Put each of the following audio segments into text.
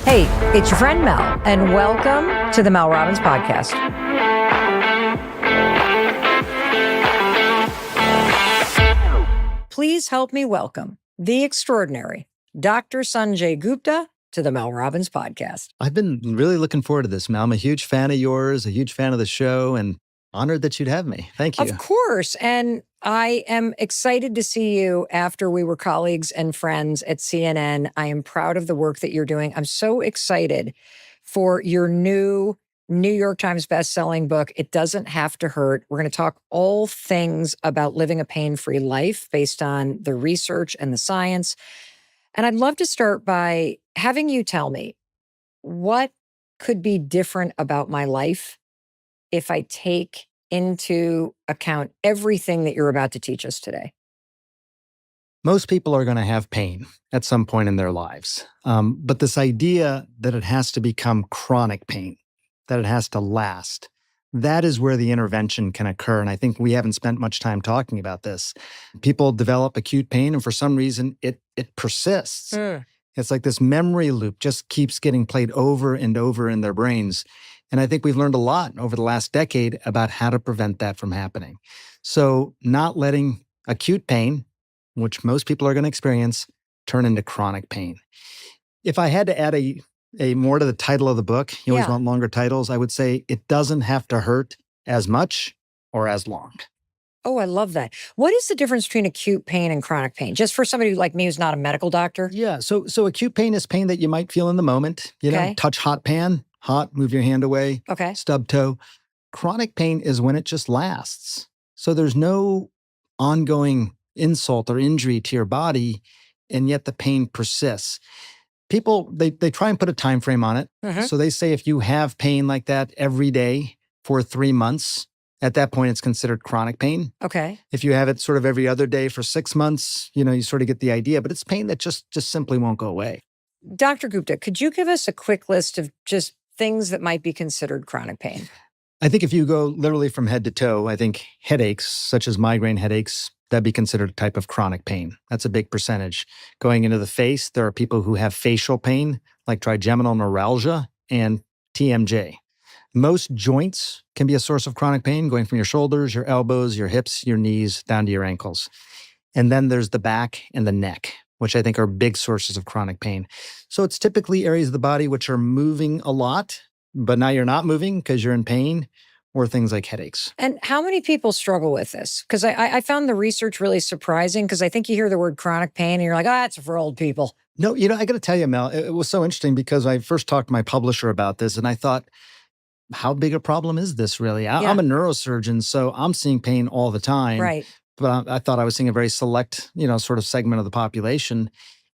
Hey, it's your friend Mel, and welcome to the Mel Robbins podcast. Please help me welcome the extraordinary Dr. Sanjay Gupta to the Mel Robbins podcast. I've been really looking forward to this, Mel. I'm a huge fan of yours, a huge fan of the show, and honored that you'd have me. Thank you. Of course. And I am excited to see you after we were colleagues and friends at CNN. I am proud of the work that you're doing. I'm so excited for your new New York Times bestselling book, It Doesn't Have to Hurt. We're going to talk all things about living a pain-free life based on the research and the science. And I'd love to start by having you tell me what could be different about my life if I take into account everything that you're about to teach us today. Most people are going to have pain at some point in their lives. But this idea that it has to become chronic pain, that it has to last, that is where the intervention can occur. And I think we haven't spent much time talking about this. People develop acute pain, and for some reason, it persists. It's like this memory loop just keeps getting played over and over in their brains. And I think we've learned a lot over the last decade about how to prevent that from happening. So not letting acute pain, which most people are going to experience, turn into chronic pain. If I had to add a more to the title of the book, you always want longer titles, I would say it doesn't have to hurt as much or as long. Oh, I love that. What is the difference between acute pain and chronic pain? Just for somebody like me who's not a medical doctor? Yeah, so acute pain is pain that you might feel in the moment. You know, touch hot pan, hot, move your hand away, stub toe. Chronic pain is when it just lasts. So there's no ongoing insult or injury to your body, and yet the pain persists. People, they try and put a time frame on it. So they say if you have pain like that every day for 3 months, at that point, it's considered chronic pain. If you have it sort of every other day for 6 months, you sort of get the idea, but it's pain that just simply won't go away. Dr. Gupta, could you give us a quick list of just things that might be considered chronic pain? I think if you go literally from head to toe, I think headaches, such as migraine headaches, that'd be considered a type of chronic pain. That's a big percentage. Going into the face, there are people who have facial pain, like trigeminal neuralgia and TMJ. Most joints can be a source of chronic pain, going from your shoulders, your elbows, your hips, your knees, down to your ankles. And then there's the back and the neck, which I think are big sources of chronic pain. So it's typically areas of the body which are moving a lot, but now you're not moving because you're in pain, or things like headaches. And how many people struggle with this? Because I found the research really surprising, because I think you hear the word chronic pain and you're like, it's for old people. No, I got to tell you, Mel, it was so interesting because I first talked to my publisher about this and I thought, how big a problem is this really? I'm a neurosurgeon, so I'm seeing pain all the time. Right. But I thought I was seeing a very select, sort of segment of the population.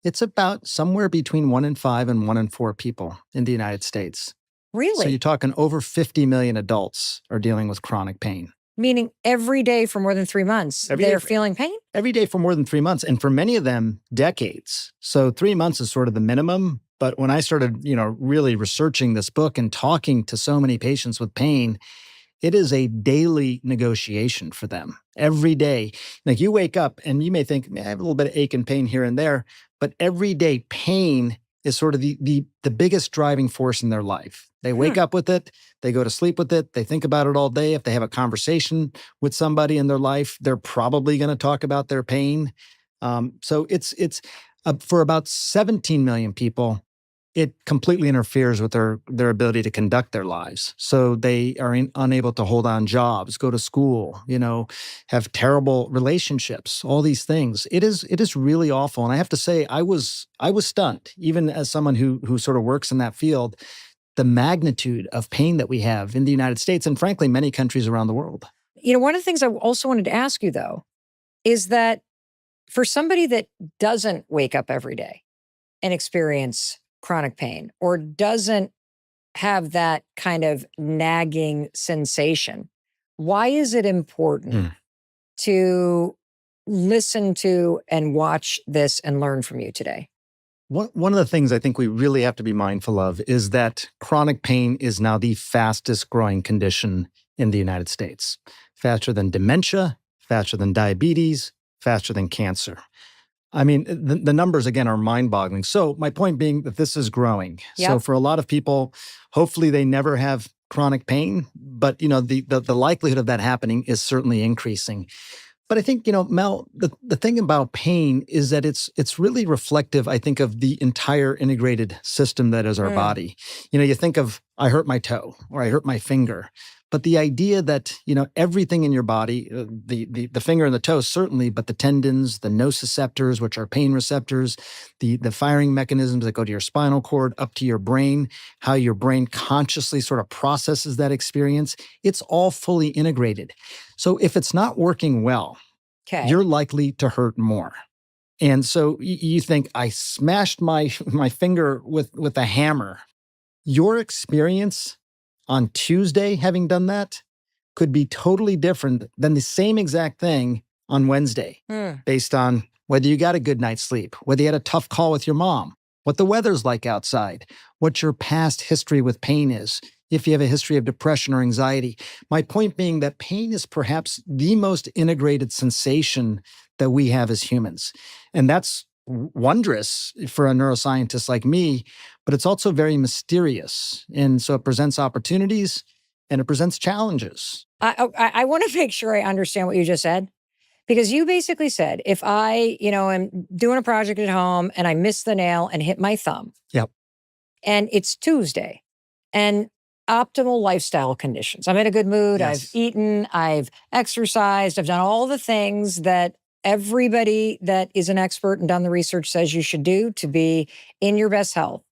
It's about somewhere between 1 in 5 and 1 in 4 people in the United States. Really? So you're talking over 50 million adults are dealing with chronic pain. Meaning every day for more than 3 months, they're feeling pain? Every day for more than 3 months. And for many of them, decades. So 3 months is sort of the minimum. But when I started, really researching this book and talking to so many patients with pain, it is a daily negotiation for them. Every day. Like you wake up and you may think, I have a little bit of ache and pain here and there, but every day pain is sort of the biggest driving force in their life. They wake up with it, they go to sleep with it, they think about it all day. If they have a conversation with somebody in their life, they're probably going to talk about their pain. So it's for about 17 million people, it completely interferes with their ability to conduct their lives. So they are unable to hold on jobs, go to school, have terrible relationships, all these things. It is really awful. And I have to say, I was stunned, even as someone who sort of works in that field, the magnitude of pain that we have in the United States and frankly, many countries around the world. One of the things I also wanted to ask you though, is that for somebody that doesn't wake up every day and experience chronic pain or doesn't have that kind of nagging sensation, why is it important to listen to and watch this and learn from you today? One of the things I think we really have to be mindful of is that chronic pain is now the fastest growing condition in the United States. Faster than dementia, faster than diabetes, faster than cancer. I mean, the numbers, again, are mind-boggling. So my point being that this is growing. So Yep. for a lot of people, hopefully they never have chronic pain, but the likelihood of that happening is certainly increasing. But I think, Mel, the thing about pain is that it's really reflective, I think, of the entire integrated system that is our body. You think of, I hurt my toe or I hurt my finger. But the idea that, everything in your body, the finger and the toe certainly, but the tendons, the nociceptors, which are pain receptors, the firing mechanisms that go to your spinal cord, up to your brain, how your brain consciously sort of processes that experience, it's all fully integrated. So if it's not working well, Okay. you're likely to hurt more. And so you think, I smashed my finger with a hammer. Your experience on Tuesday, having done that, could be totally different than the same exact thing on Wednesday, based on whether you got a good night's sleep, whether you had a tough call with your mom, what the weather's like outside, what your past history with pain is, if you have a history of depression or anxiety. My point being that pain is perhaps the most integrated sensation that we have as humans. And that's wondrous for a neuroscientist like me, but it's also very mysterious. And so it presents opportunities and it presents challenges. I want to make sure I understand what you just said, because you basically said, if I, am doing a project at home and I miss the nail and hit my thumb. Yep. And it's Tuesday and optimal lifestyle conditions. I'm in a good mood. Yes. I've eaten, I've exercised, I've done all the things that everybody that is an expert and done the research says you should do to be in your best health.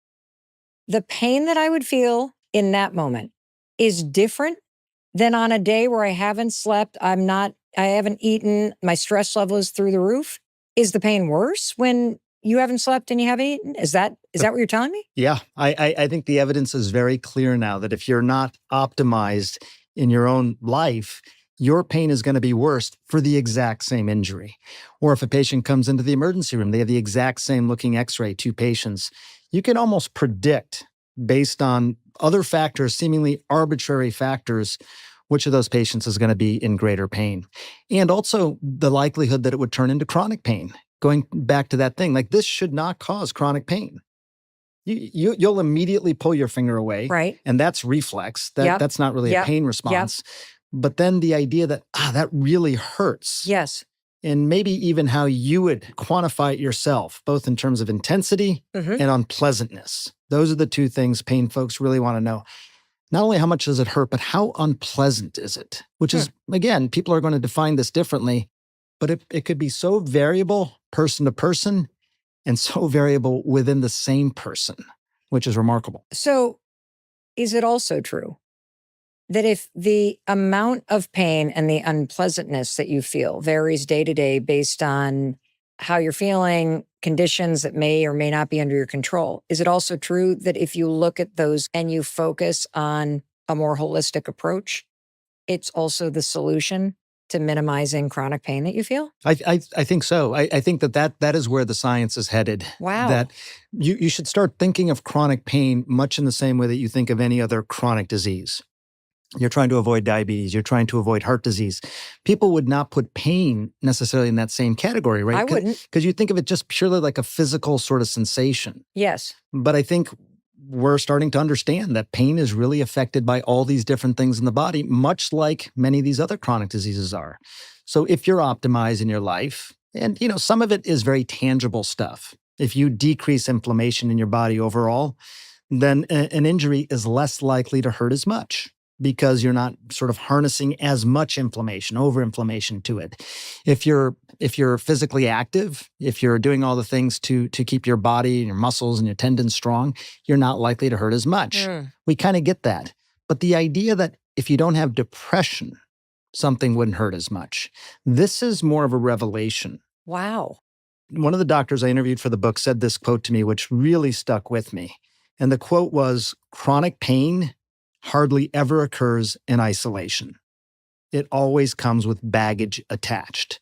The pain that I would feel in that moment is different than on a day where I haven't slept, I haven't eaten, my stress level is through the roof. Is the pain worse when you haven't slept and you haven't eaten? Is that what you're telling me? Yeah, I think the evidence is very clear now that if you're not optimized in your own life, your pain is going to be worse for the exact same injury. Or if a patient comes into the emergency room, they have the exact same looking x-ray, 2 patients. You can almost predict, based on other factors, seemingly arbitrary factors, which of those patients is going to be in greater pain. And also the likelihood that it would turn into chronic pain. Going back to that thing, like, this should not cause chronic pain. You'll immediately pull your finger away. Right. And that's reflex. Yep. That's not really a pain response. Yep. But then the idea that, that really hurts. Yes. And maybe even how you would quantify it yourself, both in terms of intensity and unpleasantness. Those are the 2 things pain folks really want to know. Not only how much does it hurt, but how unpleasant is it? Which is, again, people are going to define this differently, but it could be so variable person to person and so variable within the same person, which is remarkable. So is it also true that if the amount of pain and the unpleasantness that you feel varies day to day based on how you're feeling, conditions that may or may not be under your control, is it also true that if you look at those and you focus on a more holistic approach, it's also the solution to minimizing chronic pain that you feel? I think so. I think that is where the science is headed. Wow. That you should start thinking of chronic pain much in the same way that you think of any other chronic disease. You're trying to avoid diabetes. You're trying to avoid heart disease. People would not put pain necessarily in that same category, right? I wouldn't. Because you think of it just purely like a physical sort of sensation. Yes. But I think we're starting to understand that pain is really affected by all these different things in the body, much like many of these other chronic diseases are. So if you're optimized in your life, and some of it is very tangible stuff. If you decrease inflammation in your body overall, then an injury is less likely to hurt as much, because you're not sort of harnessing as much inflammation, overinflammation to it. If you're physically active, if you're doing all the things to keep your body and your muscles and your tendons strong, you're not likely to hurt as much. We kind of get that. But the idea that if you don't have depression, something wouldn't hurt as much, this is more of a revelation. Wow. One of the doctors I interviewed for the book said this quote to me, which really stuck with me. And the quote was, "Chronic pain hardly ever occurs in isolation. It always comes with baggage attached."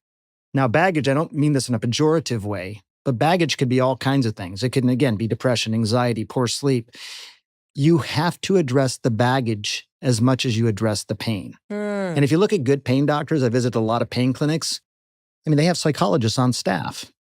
Now, baggage, I don't mean this in a pejorative way, but baggage could be all kinds of things. It can, again, be depression, anxiety, poor sleep. You have to address the baggage as much as you address the pain. And if you look at good pain doctors, I visit a lot of pain clinics. I mean, they have psychologists on staff.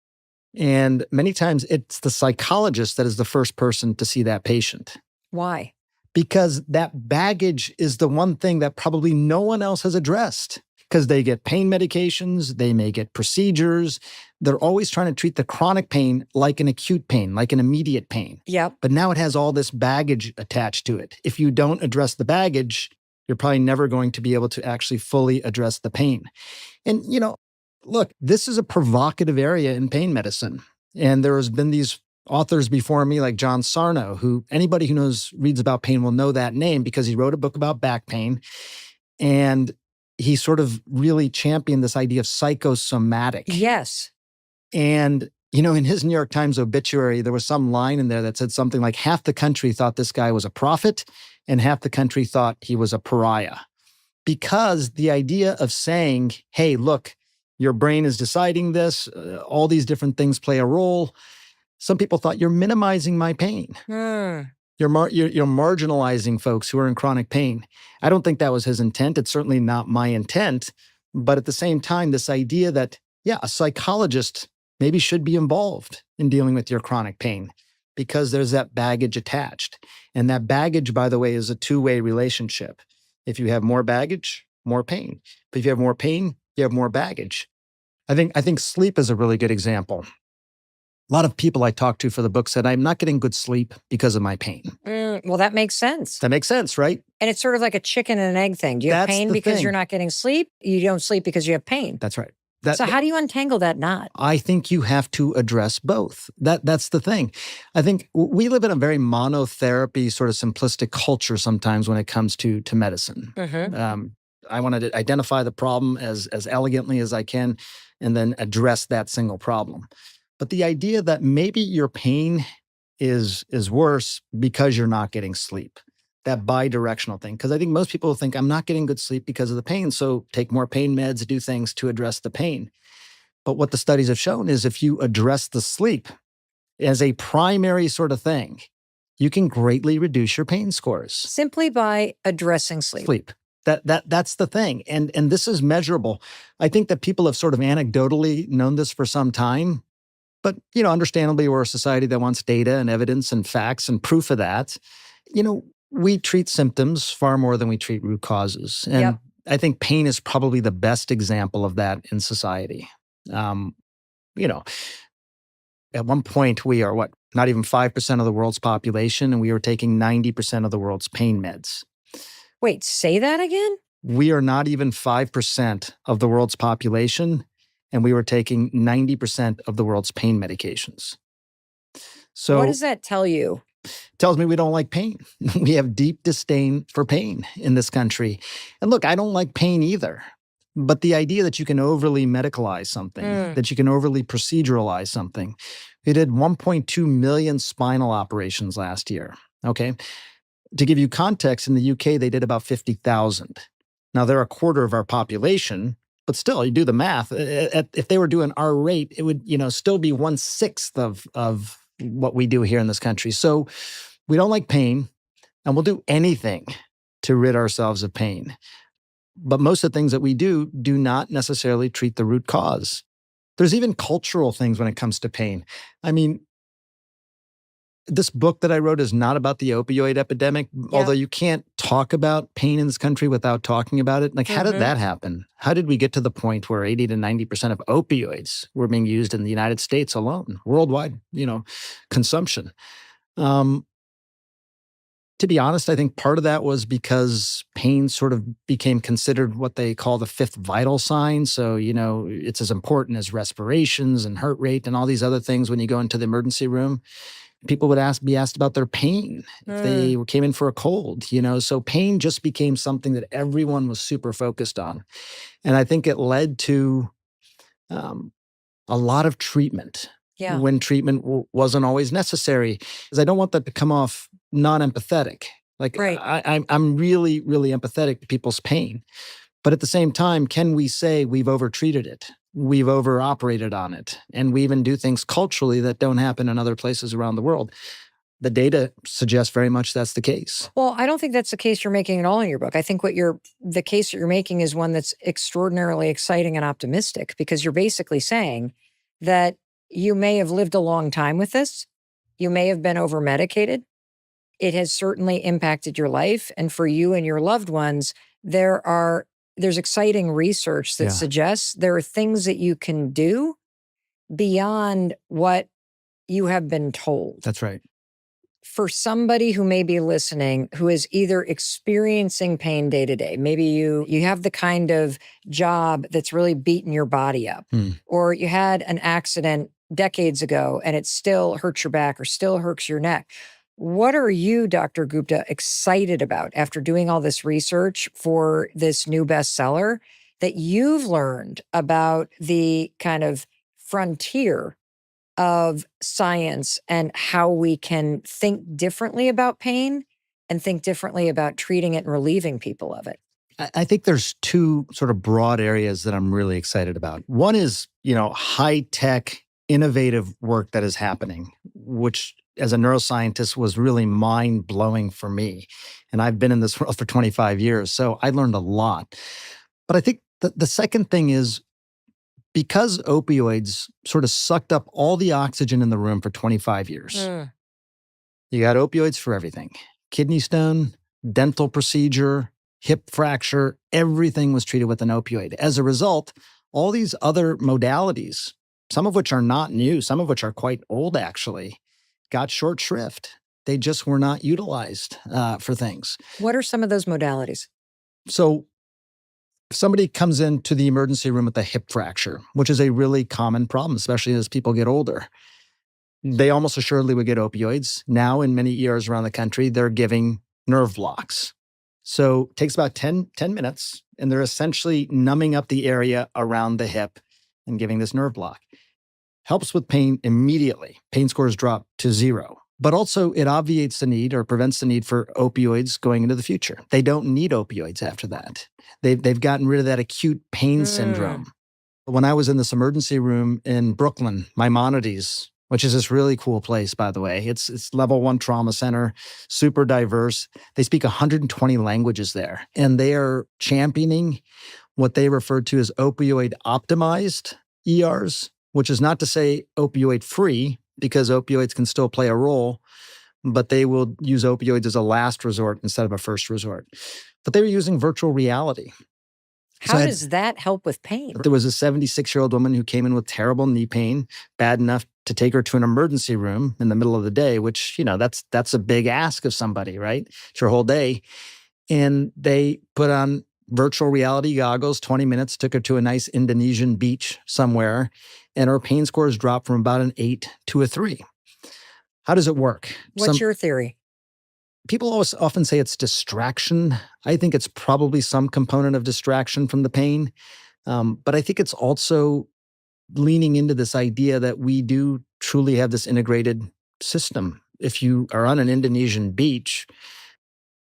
And many times it's the psychologist that is the first person to see that patient. Why? Because that baggage is the one thing that probably no one else has addressed. Because they get pain medications, they may get procedures. They're always trying to treat the chronic pain like an acute pain, like an immediate pain. Yep. But now it has all this baggage attached to it. If you don't address the baggage, you're probably never going to be able to actually fully address the pain. And, look, this is a provocative area in pain medicine. And there has been these authors before me like John Sarno, who anybody who reads about pain will know that name because he wrote a book about back pain. And he sort of really championed this idea of psychosomatic. Yes. And, in his New York Times obituary, there was some line in there that said something like half the country thought this guy was a prophet and half the country thought he was a pariah. Because the idea of saying, hey, look, your brain is deciding this, all these different things play a role. Some people thought you're minimizing my pain. You're marginalizing folks who are in chronic pain. I don't think that was his intent. It's certainly not my intent. But at the same time, this idea that, a psychologist maybe should be involved in dealing with your chronic pain because there's that baggage attached. And that baggage, by the way, is a two-way relationship. If you have more baggage, more pain. But if you have more pain, you have more baggage. I think sleep is a really good example. A lot of people I talked to for the book said, I'm not getting good sleep because of my pain. Well, that makes sense. That makes sense, right? And it's sort of like a chicken and an egg thing. Do you have That's pain the because thing. you're not getting sleep? You don't sleep because you have pain. That's right. So how do you untangle that knot? I think you have to address both. That's the thing. I think we live in a very monotherapy, sort of simplistic culture sometimes when it comes to medicine. I want to identify the problem as elegantly as I can and then address that single problem. But the idea that maybe your pain is worse because you're not getting sleep, that bi-directional thing. Because I think most people think I'm not getting good sleep because of the pain, so take more pain meds, do things to address the pain. But what the studies have shown is if you address the sleep as a primary sort of thing, you can greatly reduce your pain scores. Simply by addressing sleep. That's the thing. And this is measurable. I think that people have sort of anecdotally known this for some time. But, understandably, we're a society that wants data and evidence and facts and proof of that. We treat symptoms far more than we treat root causes. And I think pain is probably the best example of that in society. At one point we are not even 5% of the world's population, and we are taking 90% of the world's pain meds. Wait, say that again? We are not even 5% of the world's population, and we were taking 90% of the world's pain medications. So what does that tell you? Tells me we don't like pain. We have deep disdain for pain in this country. And look, I don't like pain either. But the idea that you can overly medicalize something, that you can overly proceduralize something. We did 1.2 million spinal operations last year, okay? To give you context, in the UK, they did about 50,000. Now, they're a quarter of our population, but still, you do the math. If they were doing our rate, it would, still be 1/6 of what we do here in this country. So we don't like pain, and we'll do anything to rid ourselves of pain. But most of the things that we do not necessarily treat the root cause. There's even cultural things when it comes to pain. I mean, this book that I wrote is not about the opioid epidemic, although you can't talk about pain in this country without talking about it. Like, how did that happen? How did we get to the point where 80 to 90% of opioids were being used in the United States alone, worldwide, consumption? To be honest, I think part of that was because pain sort of became considered what they call the fifth vital sign. So, it's as important as respirations and heart rate and all these other things when you go into the emergency room. People would be asked about their pain if they came in for a cold, So pain just became something that everyone was super focused on. And I think it led to a lot of treatment when treatment wasn't always necessary. Because I don't want that to come off non-empathetic. Like, I'm really, really empathetic to people's pain. But at the same time, can we say we've overtreated it? We've over-operated on it. And we even do things culturally that don't happen in other places around the world. The data suggests very much that's the case. Well, I don't think that's the case you're making at all in your book. I think the case that you're making is one that's extraordinarily exciting and optimistic, because you're basically saying that, You may have lived a long time with this. You may have been over medicated. It has certainly impacted your life. And for you and your loved ones, there's exciting research that Yeah. suggests there are things that you can do beyond what you have been told. That's right. For somebody who may be listening, who is either experiencing pain day to day, maybe you have the kind of job that's really beating your body up, or you had an accident decades ago and it still hurts your back or still hurts your neck. What are you, Dr. Gupta, excited about after doing all this research for this new bestseller that you've learned about the kind of frontier of science and how we can think differently about pain and think differently about treating it and relieving people of it? I think there's two sort of broad areas that I'm really excited about. One is, high-tech, innovative work that is happening, which as a neuroscientist was really mind-blowing for me. And I've been in this world for 25 years, so I learned a lot. But I think the second thing is, because opioids sort of sucked up all the oxygen in the room for 25 years, you got opioids for everything. Kidney stone, dental procedure, hip fracture, everything was treated with an opioid. As a result, all these other modalities, some of which are not new, some of which are quite old actually, got short shrift. They just were not utilized for things. What are some of those modalities? So if somebody comes into the emergency room with a hip fracture, which is a really common problem, especially as people get older, they almost assuredly would get opioids. Now in many ERs around the country, they're giving nerve blocks. So it takes about 10 minutes, and they're essentially numbing up the area around the hip and giving this nerve block. Helps with pain immediately. Pain scores drop to 0. But also it obviates the need or prevents the need for opioids going into the future. They don't need opioids after that. They've gotten rid of that acute pain syndrome. When I was in this emergency room in Brooklyn, Maimonides, which is this really cool place, by the way. It's level 1 trauma center, super diverse. They speak 120 languages there, and they are championing what they refer to as opioid optimized ERs, which is not to say opioid free, because opioids can still play a role, but they will use opioids as a last resort instead of a first resort. But they were using virtual reality. How does that help with pain? There was a 76-year-old woman who came in with terrible knee pain, bad enough to take her to an emergency room in the middle of the day, which, that's a big ask of somebody, right? It's your whole day. And they put on virtual reality goggles, 20 minutes, took her to a nice Indonesian beach somewhere, and her pain scores dropped from about an 8 to a 3. How does it work? What's your theory? People often say it's distraction. I think it's probably some component of distraction from the pain. But I think it's also leaning into this idea that we do truly have this integrated system. If you are on an Indonesian beach,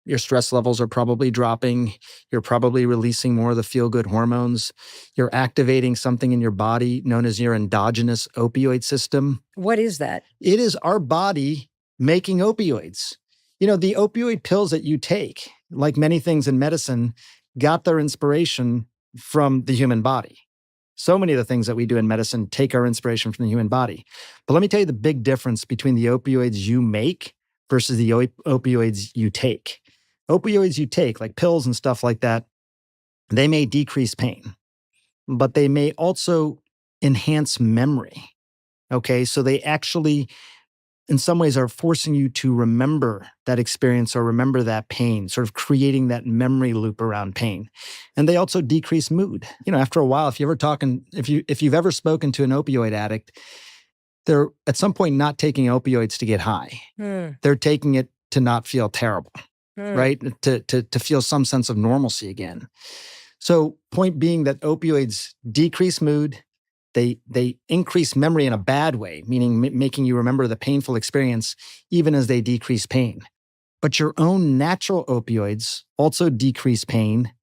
your stress levels are probably dropping. You're probably releasing more of the feel-good hormones. You're activating something in your body known as your endogenous opioid system. What is that? It is our body making opioids. The opioid pills that you take, like many things in medicine, got their inspiration from the human body. So many of the things that we do in medicine take our inspiration from the human body. But let me tell you the big difference between the opioids you make versus the opioids you take. Opioids you take, like pills and stuff like that, they may decrease pain, but they may also enhance memory. Okay, so they actually, in some ways, are forcing you to remember that experience or remember that pain, sort of creating that memory loop around pain. And they also decrease mood. After a while, if you've ever spoken to an opioid addict, they're at some point not taking opioids to get high. They're taking it to not feel terrible, right? To feel some sense of normalcy again. So point being that opioids decrease mood. They increase memory in a bad way, meaning making you remember the painful experience even as they decrease pain. But your own natural opioids also decrease pain.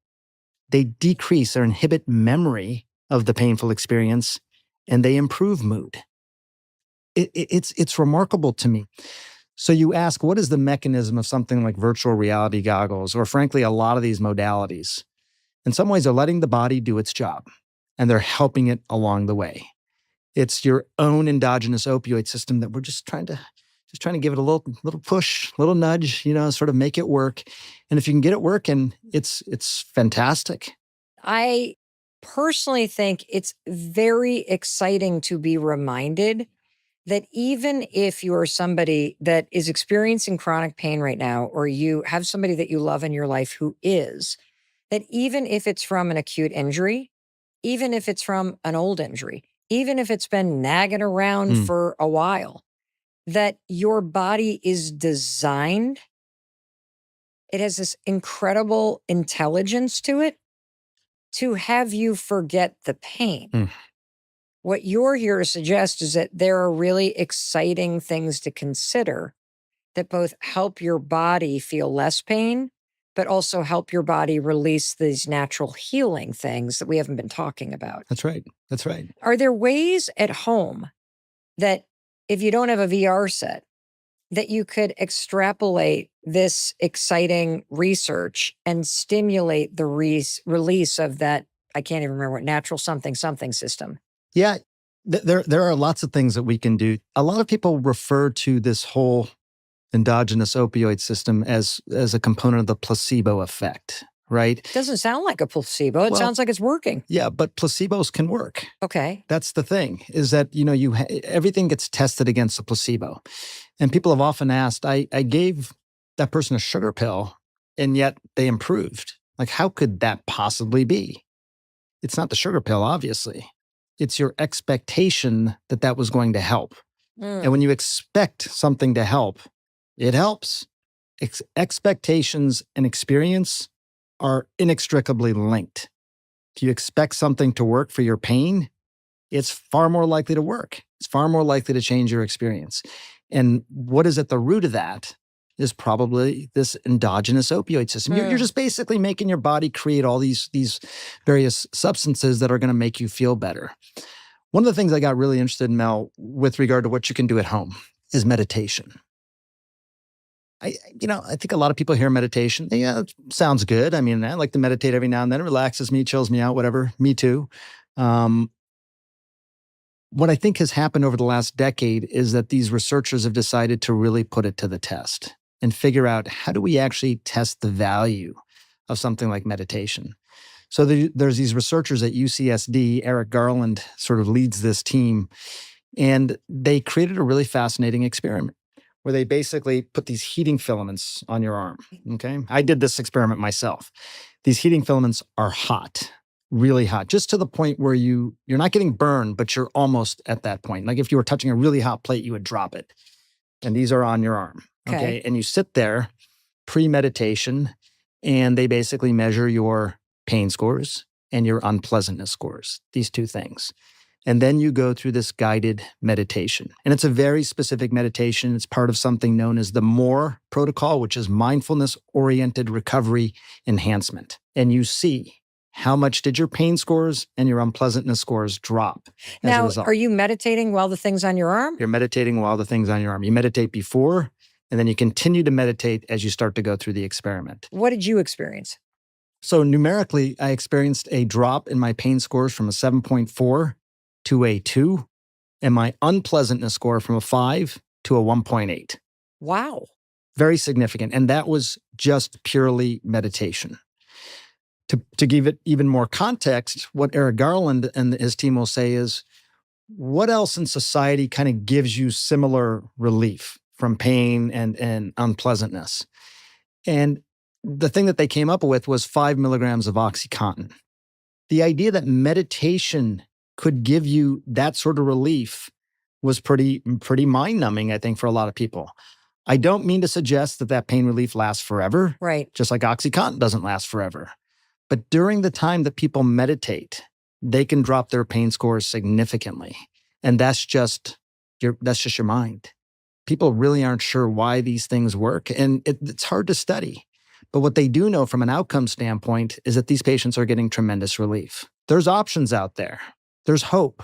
They decrease or inhibit memory of the painful experience, and they improve mood. It's remarkable to me. So you ask, what is the mechanism of something like virtual reality goggles, or frankly, a lot of these modalities? In some ways, they're letting the body do its job, and they're helping it along the way. It's your own endogenous opioid system that we're just trying to give it a little push, little nudge, sort of make it work. And if you can get it working, it's fantastic. I personally think it's very exciting to be reminded that even if you are somebody that is experiencing chronic pain right now, or you have somebody that you love in your life who is, that even if it's from an acute injury, even if it's from an old injury, even if it's been nagging around for a while, that your body is designed, it has this incredible intelligence to it to have you forget the pain. What you're here to suggest is that there are really exciting things to consider that both help your body feel less pain, but also help your body release these natural healing things that we haven't been talking about. That's right. That's right. Are there ways at home that, if you don't have a VR set, that you could extrapolate this exciting research and stimulate the release of that, I can't even remember what, natural something system? Yeah, there are lots of things that we can do. A lot of people refer to this whole endogenous opioid system as a component of the placebo effect, right? It doesn't sound like a placebo. It sounds like it's working. Yeah, but placebos can work. Okay. That's the thing, is that, everything gets tested against a placebo. And people have often asked, I gave that person a sugar pill and yet they improved. Like, how could that possibly be? It's not the sugar pill, obviously. It's your expectation that that was going to help. And when you expect something to help, it helps. Expectations and experience are inextricably linked. If you expect something to work for your pain, it's far more likely to work. It's far more likely to change your experience. And what is at the root of that is probably this endogenous opioid system. You're just basically making your body create all these various substances that are going to make you feel better. One of the things I got really interested in, Mel, with regard to what you can do at home is meditation. I think a lot of people hear meditation. Yeah, it sounds good. I mean, I like to meditate every now and then. It relaxes me, chills me out, whatever. Me too. What I think has happened over the last decade is that these researchers have decided to really put it to the test and figure out, how do we actually test the value of something like meditation? So there's these researchers at UCSD, Eric Garland sort of leads this team, and they created a really fascinating experiment where they basically put these heating filaments on your arm, okay? I did this experiment myself. These heating filaments are hot, really hot, just to the point where you're not getting burned, but you're almost at that point. Like if you were touching a really hot plate, you would drop it. And these are on your arm, okay? And you sit there pre-meditation, and they basically measure your pain scores and your unpleasantness scores, these two things. And then you go through this guided meditation. And it's a very specific meditation. It's part of something known as the MORE protocol, which is mindfulness-oriented recovery enhancement. And you see, how much did your pain scores and your unpleasantness scores drop as a result? Now, are you meditating while the thing's on your arm? You're meditating while the thing's on your arm. You meditate before, and then you continue to meditate as you start to go through the experiment. What did you experience? So numerically, I experienced a drop in my pain scores from a 7.4 to a 2, and my unpleasantness score from a 5 to a 1.8. Wow. Very significant. And that was just purely meditation. To give it even more context, what Eric Garland and his team will say is, what else in society kind of gives you similar relief from pain and unpleasantness? And the thing that they came up with was 5 milligrams of OxyContin. The idea that meditation could give you that sort of relief was pretty mind-numbing, I think, for a lot of people. I don't mean to suggest that pain relief lasts forever. Right. Just like OxyContin doesn't last forever. But during the time that people meditate, they can drop their pain scores significantly. And that's just your mind. People really aren't sure why these things work, and it's hard to study. But what they do know from an outcome standpoint is that these patients are getting tremendous relief. There's options out there. There's hope.